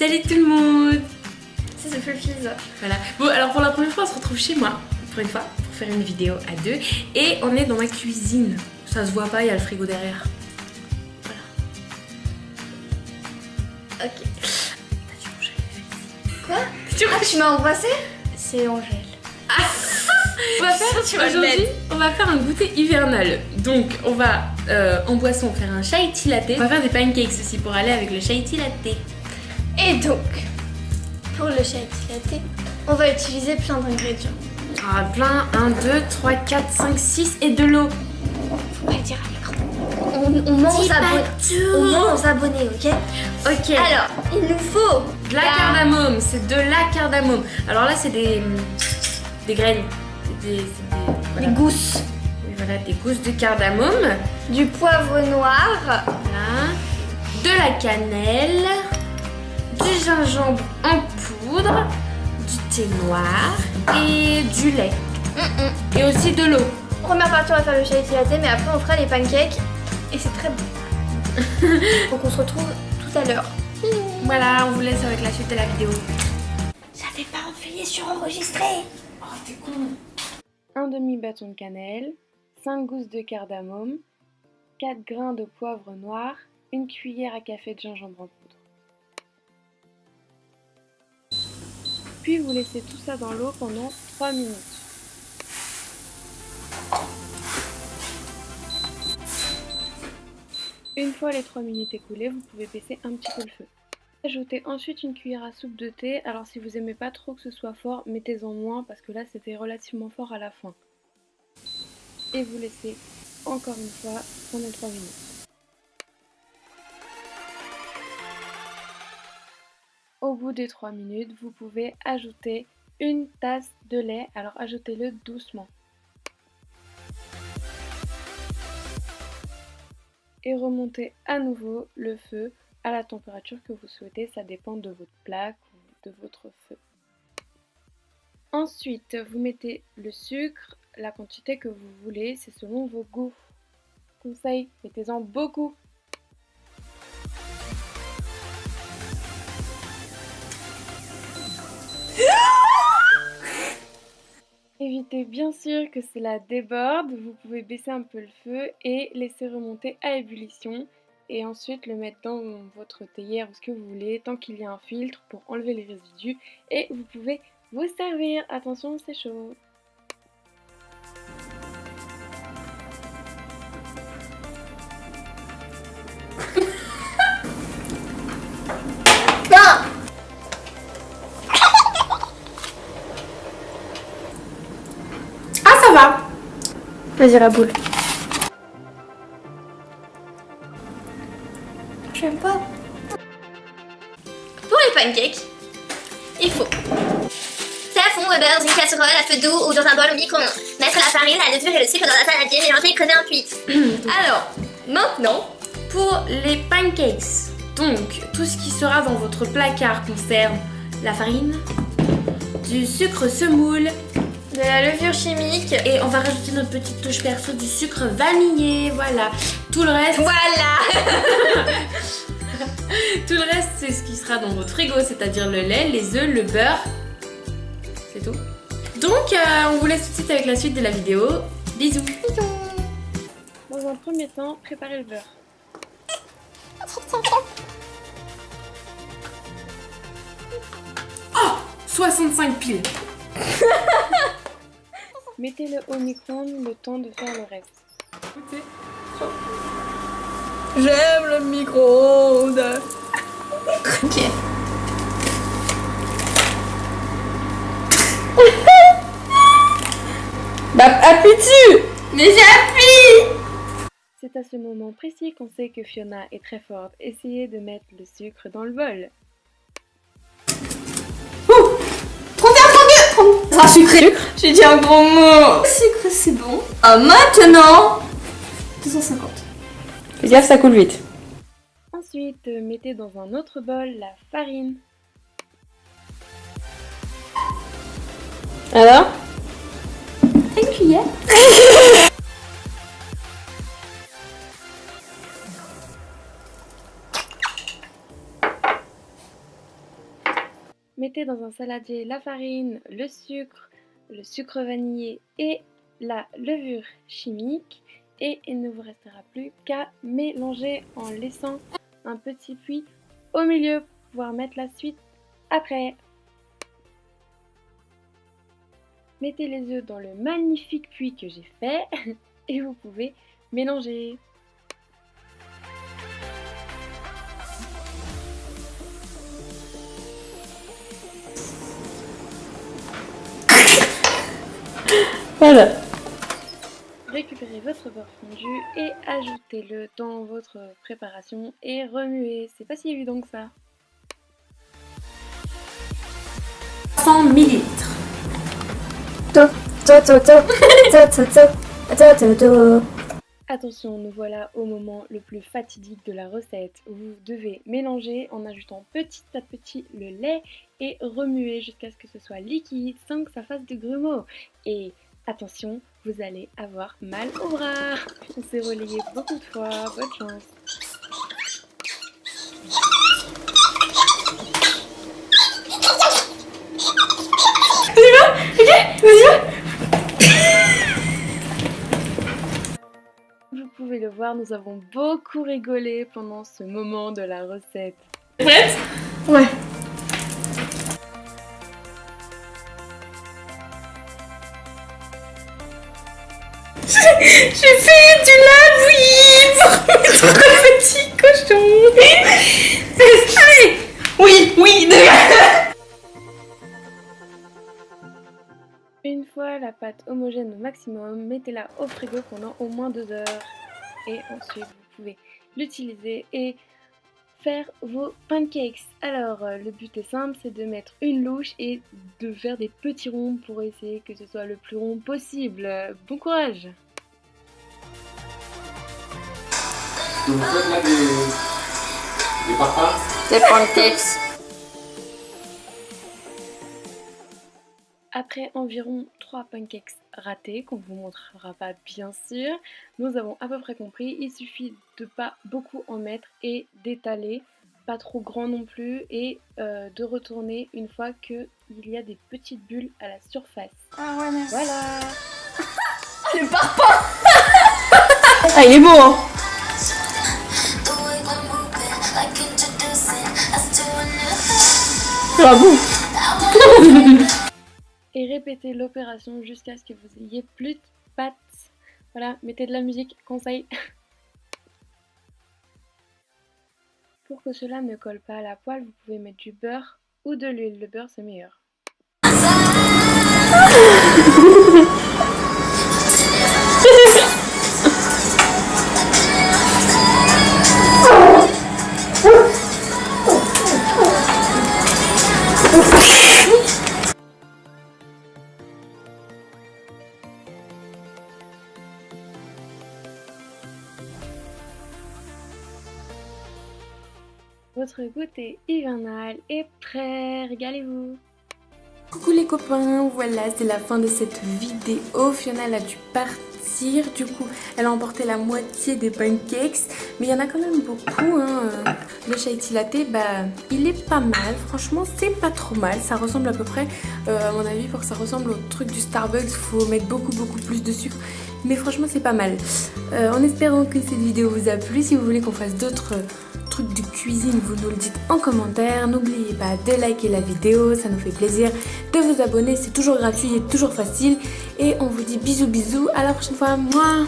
Salut tout le monde. Ça fait plaisir. Voilà. Bon, alors pour la première fois, on se retrouve chez moi, pour une fois, pour faire une vidéo à deux. Et on est dans ma cuisine. Ça se voit pas, il y a le frigo derrière. Voilà. Ok. T'as dû manger les fesses. Quoi? Ah, tu m'as embrassé? C'est Angèle. On va faire aujourd'hui, on va faire un goûter hivernal. Donc on va en boisson faire un chai tea latte. On va faire des pancakes aussi pour aller avec le chai tea latte. Et donc, pour le chai tea latte, on va utiliser plein d'ingrédients. Ah, plein, 1, 2, 3, 4, 5, 6 et de l'eau. Faut pas le dire à l'écran. On ment aux abonnés. On ment aux abonnés, ok? Ok. Alors, il nous faut de la cardamome, c'est de la cardamome. Alors là, c'est des graines. des gousses, Oui, voilà, des gousses de cardamome. du poivre noir, Voilà. De la cannelle. Du gingembre en poudre. Du thé noir. Et du lait. Et aussi de l'eau. Première partie, on va faire le chai tea latte, mais après, on fera les pancakes. Et c'est très bon. Donc, on se retrouve tout à l'heure. Voilà, on vous laisse avec la suite de la vidéo. J'avais pas appuyé sur enregistrer. Oh, t'es con. Un demi-bâton de cannelle, 5 gousses de cardamome, 4 grains de poivre noir, une cuillère à café de gingembre en poudre. Puis vous laissez tout ça dans l'eau pendant 3 minutes. Une fois les 3 minutes écoulées, vous pouvez baisser un petit peu le feu. Ajoutez ensuite une cuillère à soupe de thé. Alors si vous aimez pas trop que ce soit fort, mettez-en moins parce que là c'était relativement fort à la fin. Et vous laissez encore une fois pendant 3 minutes. Au bout des 3 minutes, vous pouvez ajouter une tasse de lait. Alors ajoutez-le doucement. Et remontez à nouveau le feu à la température que vous souhaitez, ça dépend de votre plaque ou de votre feu. Ensuite, vous mettez le sucre, la quantité que vous voulez, c'est selon vos goûts. Conseil, mettez-en beaucoup. Évitez bien sûr que cela déborde, vous pouvez baisser un peu le feu et laisser remonter à ébullition. Et ensuite le mettre dans votre théière ou ce que vous voulez, tant qu'il y a un filtre pour enlever les résidus. Et vous pouvez vous servir. Attention, c'est chaud. Ah, ça va. Vas-y, Raboul. J'aime pas. Pour les pancakes, il faut faire fondre le beurre dans une casserole à feu doux ou dans un bol au micro-ondes. Mettre la farine, la levure et le sucre dans la saladière, mélanger et creuser un puits. Alors, maintenant, pour les pancakes. Donc, tout ce qui sera dans votre placard concerne la farine, du sucre semoule, De la levure chimique. et on va rajouter notre petite touche perso du sucre vanillé, voilà. Tout le reste, Voilà. tout le reste, c'est ce qui sera dans votre frigo, c'est-à-dire le lait, les œufs, le beurre. C'est tout. Donc, on vous laisse tout de suite avec la suite de la vidéo. Bisous. Dans un premier temps, préparez le beurre. 65 piles. Mettez-le au micro-ondes le temps de faire le reste. Écoutez. J'aime le micro-ondes. Ok. Bah, appuie dessus. Mais j'appuie. C'est à ce moment précis qu'on sait que Fiona est très forte. Essayez de mettre le sucre dans le bol. Trop bien, trop mieux. Ça sera sucré. J'ai dit un gros mot. Sucre, c'est bon. Ah, maintenant 250. Fais gaffe, ça coule vite. Ensuite, mettez dans un autre bol la farine. Alors? Une cuillère. Mettez dans un saladier la farine, le sucre vanillé et la levure chimique et il ne vous restera plus qu'à mélanger en laissant un petit puits au milieu pour pouvoir mettre la suite après. Mettez les œufs dans le magnifique puits que j'ai fait et vous pouvez mélanger. Voilà. Récupérez votre beurre fondu et ajoutez-le dans votre préparation et remuez. C'est pas si évident que ça. 100 millilitres. Attention, nous voilà au moment le plus fatidique de la recette. Vous devez mélanger en ajoutant petit à petit le lait et remuer jusqu'à ce que ce soit liquide sans que ça fasse de grumeaux. Et attention, vous allez avoir mal au bras. On s'est relayé beaucoup de fois, bonne chance. Vous pouvez le voir, nous avons beaucoup rigolé pendant ce moment de la recette. Prête? Ouais. J'ai fait du lave, oui, pour mettre le petit cochon. Allez, oui. Une fois la pâte homogène au maximum, mettez-la au frigo pendant au moins 2 heures. Et ensuite, vous pouvez l'utiliser et faire vos pancakes. Alors, le but est simple, c'est de mettre une louche et de faire des petits ronds pour essayer que ce soit le plus rond possible. Bon courage! Vous faites là des parpaings? Des pancakes. Après environ 3 pancakes ratés, qu'on ne vous montrera pas bien sûr, nous avons à peu près compris, il suffit de pas beaucoup en mettre et d'étaler, pas trop grand non plus, et de retourner une fois qu'il y a des petites bulles à la surface. Ah ouais, merci. Voilà! Le parpaing. Ah, il est beau, hein. Ah bon. Et répétez l'opération jusqu'à ce que vous ayez plus de pâtes. Voilà, mettez de la musique, conseil. Pour que cela ne colle pas à la poêle, vous pouvez mettre du beurre ou de l'huile. Le beurre, c'est meilleur. Votre goûter hivernal est prêt, régalez-vous! Coucou les copains, voilà c'est la fin de cette vidéo. Fiona elle a dû partir, du coup elle a emporté la moitié des pancakes, mais il y en a quand même beaucoup hein. Le chai tea latte, bah il est pas mal, franchement c'est pas trop mal, ça ressemble à peu près, à mon avis pour que ça ressemble au truc du Starbucks, faut mettre beaucoup plus de sucre, mais franchement c'est pas mal. En espérant que cette vidéo vous a plu, si vous voulez qu'on fasse d'autres trucs de cuisine, vous nous le dites en commentaire. N'oubliez pas de liker la vidéo, ça nous fait plaisir. De vous abonner, c'est toujours gratuit et toujours facile. Et on vous dit bisous, à la prochaine fois. Mouah.